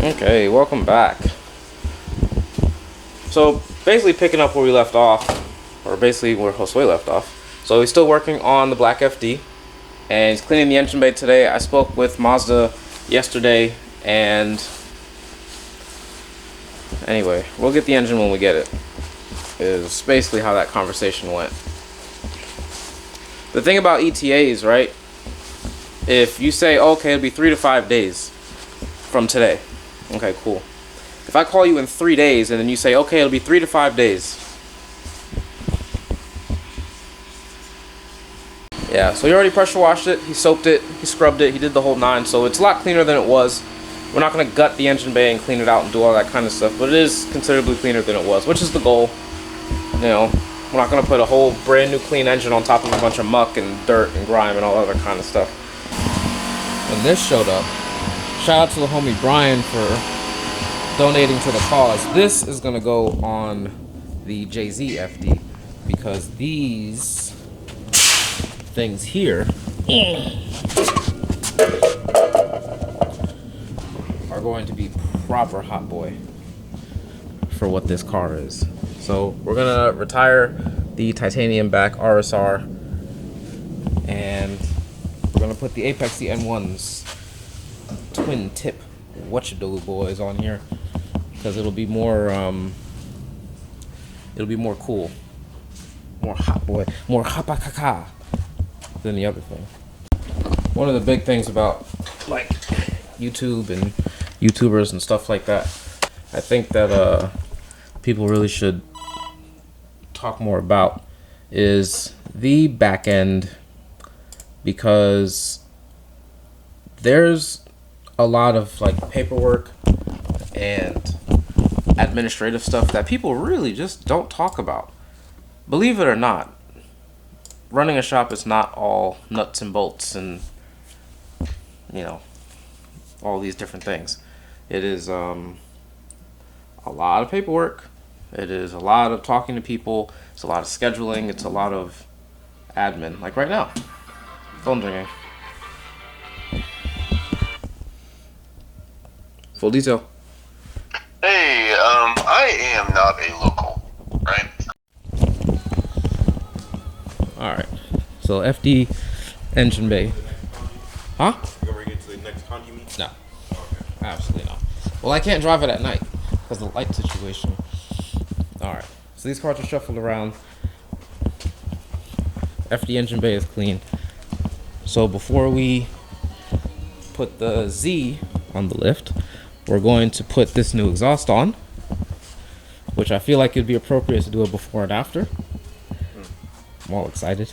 Okay, welcome back. So basically picking up where we left off, or basically where Hotboi left off. So he's still working on the black FD, and he's cleaning the engine bay today. I spoke with Mazda yesterday, and anyway, we'll get the engine when we get it, is basically how that conversation went. The thing about ETAs, right? If you say, okay, it'll be 3 to 5 days from today. Okay, cool. If I call you in 3 days and then you say, okay, it'll be 3 to 5 days. Yeah, so he already pressure washed it, he soaped it, he scrubbed it, he did the whole 9, so it's a lot cleaner than it was. We're not going to gut the engine bay and clean it out and do all that kind of stuff, but it is considerably cleaner than it was, which is the goal. You know, we're not going to put a whole brand new clean engine on top of a bunch of muck and dirt and grime and all other kind of stuff. When this showed up, shout out to the homie Brian for donating to the cause. This is going to go on the JZ FD because these things here are going to be proper Hotboi for what this car is. So we're gonna retire the titanium back RSR, and we're gonna put the Apexy N1's twin tip whatcha-do boys on here because it'll be more cool, more Hotboi, more hapakaka than the other thing. One of the big things about like YouTube and YouTubers and stuff like that, I think that people really should talk more about is the back end, because there's a lot of like paperwork and administrative stuff that people really just don't talk about. Believe it or not, running a shop is not all nuts and bolts and, you know, all these different things. It is a lot of paperwork. It is a lot of talking to people. It's a lot of scheduling. It's a lot of admin. Like right now, phone ringing. Full detail. Hey, I am not a local, right? All right. So FD engine bay. Huh? You ever get to the next con you meet? No. Okay. Absolutely not. Well, I can't drive it at night because of the light situation. All right. So these cars are shuffled around. FD engine bay is clean. So before we put the Z on the lift, we're going to put this new exhaust on, which I feel like it'd be appropriate to do it before and after. I'm all excited.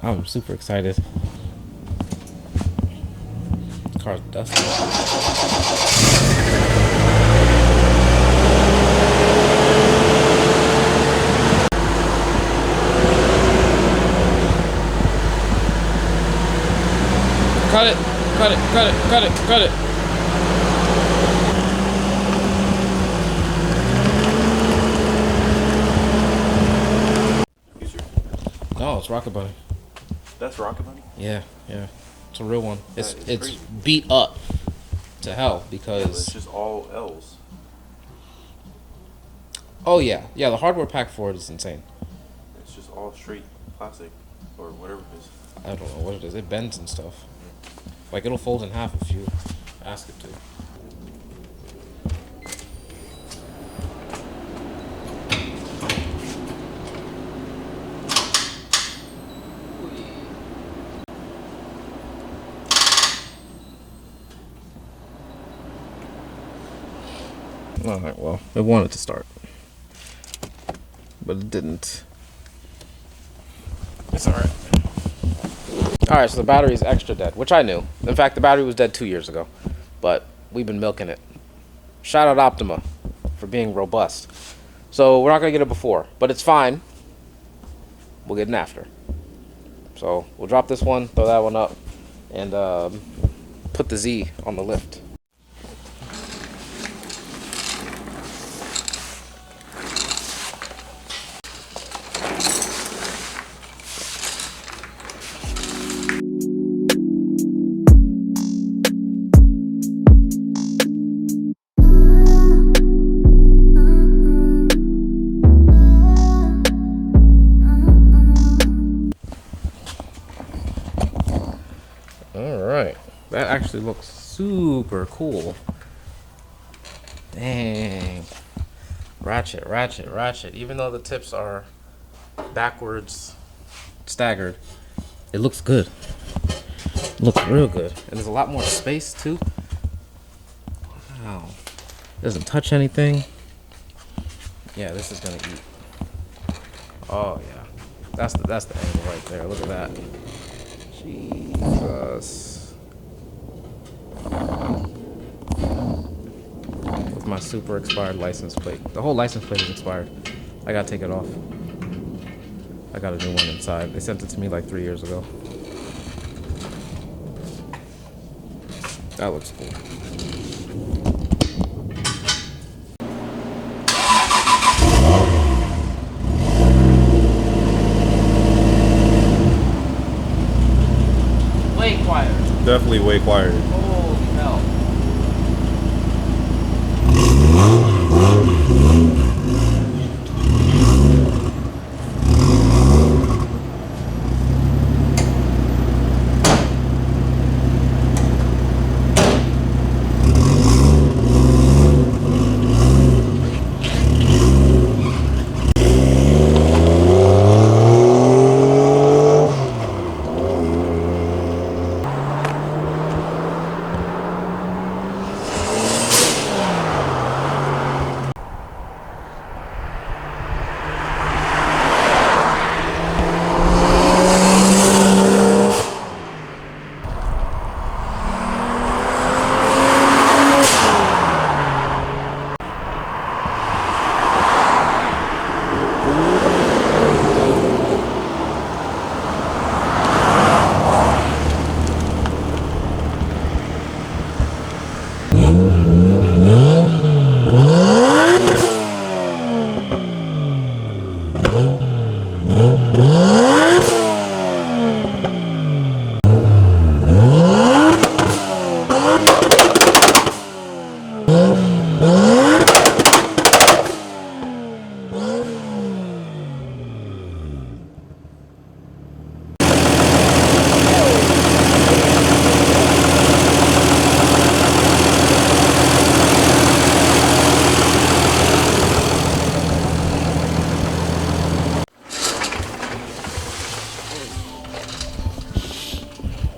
I'm super excited. The car's dusty. Cut it, cut it, cut it, cut it, cut it. No, it's Rocket Bunny. That's Rocket Bunny? Yeah, yeah. It's a real one. It's crazy. beat up to hell because... Yeah, it's just all L's. Oh, yeah. Yeah, the hardware pack for it is insane. It's just all straight plastic or whatever it is. I don't know what it is. It bends and stuff. Like, it'll fold in half if you ask it to. Alright, well, it wanted to start, but it didn't. It's alright. Alright, so the battery is extra dead, which I knew. In fact, the battery was dead 2 years ago, but we've been milking it. Shout out Optima for being robust. So we're not going to get it before, but it's fine. We'll get an after. So we'll drop this one, throw that one up, and put the Z on the lift. That actually looks super cool. Dang. Ratchet, ratchet, ratchet. Even though the tips are backwards staggered, it looks good. It looks real good. And there's a lot more space too. Wow. Doesn't touch anything. Yeah, this is gonna eat. Oh yeah. That's the angle right there. Look at that. Jesus. With my super expired license plate. The whole license plate is expired. I gotta take it off. I got a new one inside. They sent it to me like 3 years ago. That looks cool. Way quieter. Definitely way quieter. Holy hell.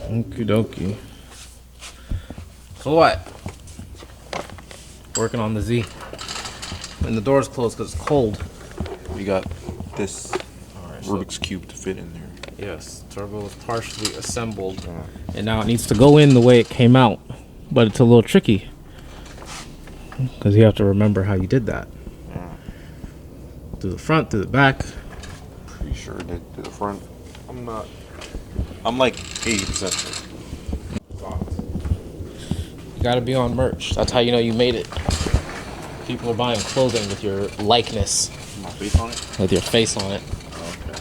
Okie dokie. So what? Working on the Z. And the door's closed because it's cold. We got this Alright, Rubik's Cube to fit in there. Yes, turbo is partially assembled. And now it needs to go in the way it came out. But it's a little tricky. Because you have to remember how you did that. Through the front, through the back. Pretty sure it did to the front. I'm like 80%. You gotta be on merch. That's how you know you made it. People are buying clothing with your likeness. My face on it? With your face on it. Okay.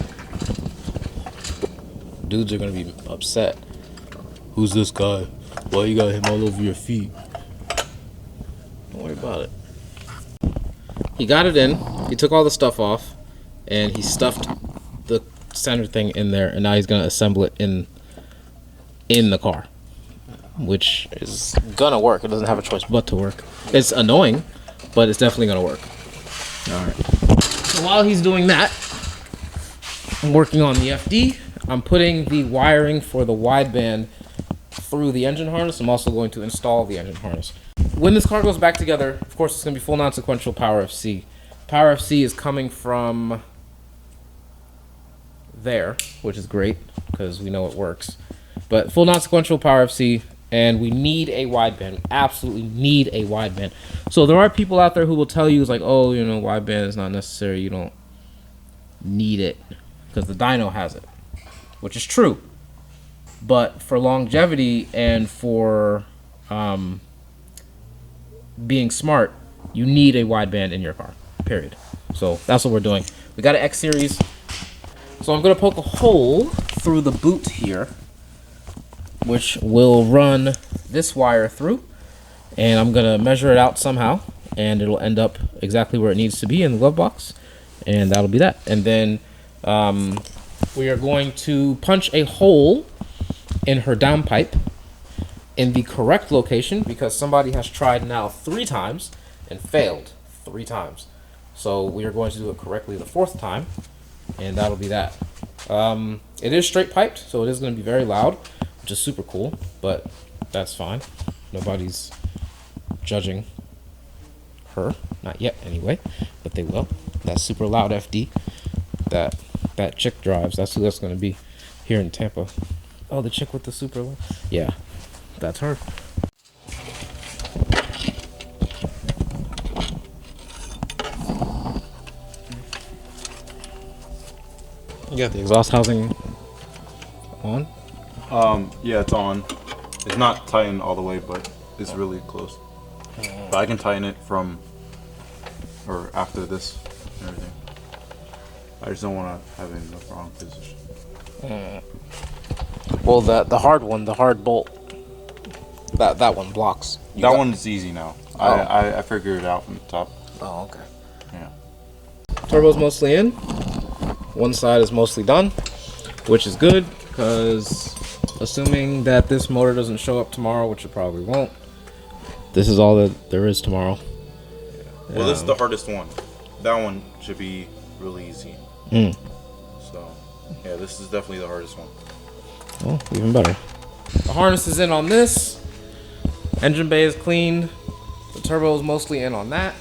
Dudes are gonna be upset. Who's this guy? Why you got him all over your feet? Don't worry about it. He got it in. He took all the stuff off. And he stuffed the center thing in there. And now he's gonna assemble it in the car. Which is gonna work. It doesn't have a choice but to work. It's annoying, but it's definitely gonna work. Alright. So while he's doing that, I'm working on the FD. I'm putting the wiring for the wideband through the engine harness. I'm also going to install the engine harness. When this car goes back together, of course, it's going to be full non-sequential Power FC. Power FC is coming from there, which is great because we know it works. But full non-sequential Power FC, and we need a wideband. We absolutely need a wideband. So there are people out there who will tell you, it's like, oh, you know, wideband is not necessary. You don't need it because the dyno has it, which is true. But for longevity and for being smart, you need a wideband in your car, period. So that's what we're doing. We got an X series. So I'm going to poke a hole through the boot here, which will run this wire through. And I'm going to measure it out somehow. And it'll end up exactly where it needs to be in the glove box. And that'll be that. And then we are going to punch a hole in her downpipe in the correct location because somebody has tried now 3 times and failed 3 times. So we are going to do it correctly the 4th time, and that'll be that. It is straight piped, so it is going to be very loud, which is super cool, but that's fine. Nobody's judging her, not yet anyway, but they will. That super loud FD that chick drives, that's who that's going to be here in Tampa. Oh, the chick with the super loud? Yeah, that's her. You got the exhaust housing on? Yeah, it's on. It's not tightened all the way, but it's really close. But I can tighten it from or after this and everything. I just don't want to have it in the wrong position. Well, the hard one, the hard bolt, that one blocks. That one's easy now. Oh. I figured it out from the top. Oh, okay. Yeah. Turbo's mostly in. One side is mostly done, which is good because assuming that this motor doesn't show up tomorrow, which it probably won't, this is all that there is tomorrow. Well, this is the hardest one. That one should be really easy. So, yeah, this is definitely the hardest one. Oh, even better. The harness is in on this. Engine bay is cleaned. The turbo is mostly in on that.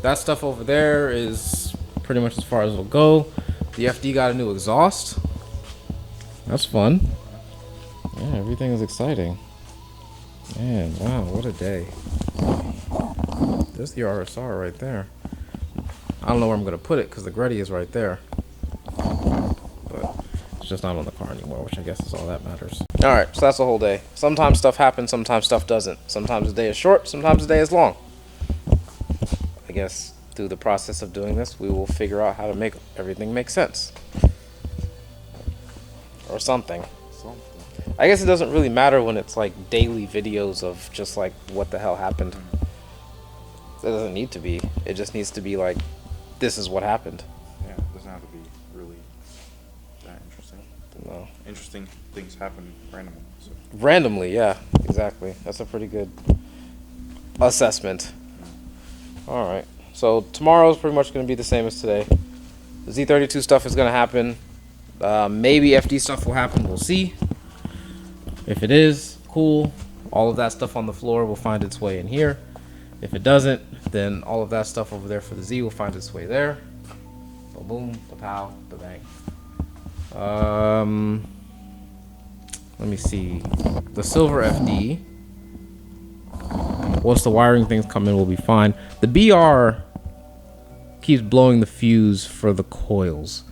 That stuff over there is pretty much as far as it'll go. The FD got a new exhaust. That's fun. Yeah, everything is exciting. Man, wow, what a day. There's the RSR right there. I don't know where I'm going to put it because the Gretty is right there. But it's just not on the car anymore, which I guess is all that matters. Alright, so that's the whole day. Sometimes stuff happens, sometimes stuff doesn't. Sometimes the day is short, sometimes the day is long. I guess through the process of doing this, we will figure out how to make everything make sense. Or something. I guess it doesn't really matter when it's like daily videos of just like what the hell happened. It doesn't need to be. It just needs to be like, this is what happened. Yeah, it doesn't have to be really that interesting. No. Interesting things happen randomly. So. Randomly, yeah, exactly. That's a pretty good assessment. Alright, so tomorrow's pretty much going to be the same as today. The Z32 stuff is going to happen. Maybe FD stuff will happen, we'll see. If it is, cool. All of that stuff on the floor will find its way in here. If it doesn't, then all of that stuff over there for the Z will find its way there. Boom, boom, the pow, the bang. Let me see. The silver FD, once the wiring things come in, will be fine. The BR keeps blowing the fuse for the coils.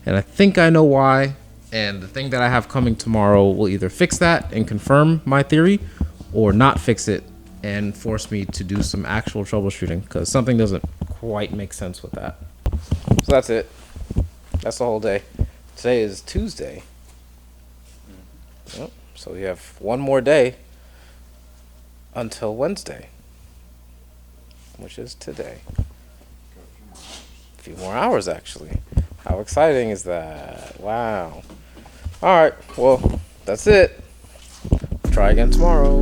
And I think I know why. And the thing that I have coming tomorrow will either fix that and confirm my theory, or not fix it and force me to do some actual troubleshooting, because something doesn't quite make sense with that. So that's it. That's the whole day. Today is Tuesday. Yep. So we have one more day until Wednesday, which is today. A few more hours, actually. How exciting is that? Wow. All right. Well, that's it. Try again tomorrow.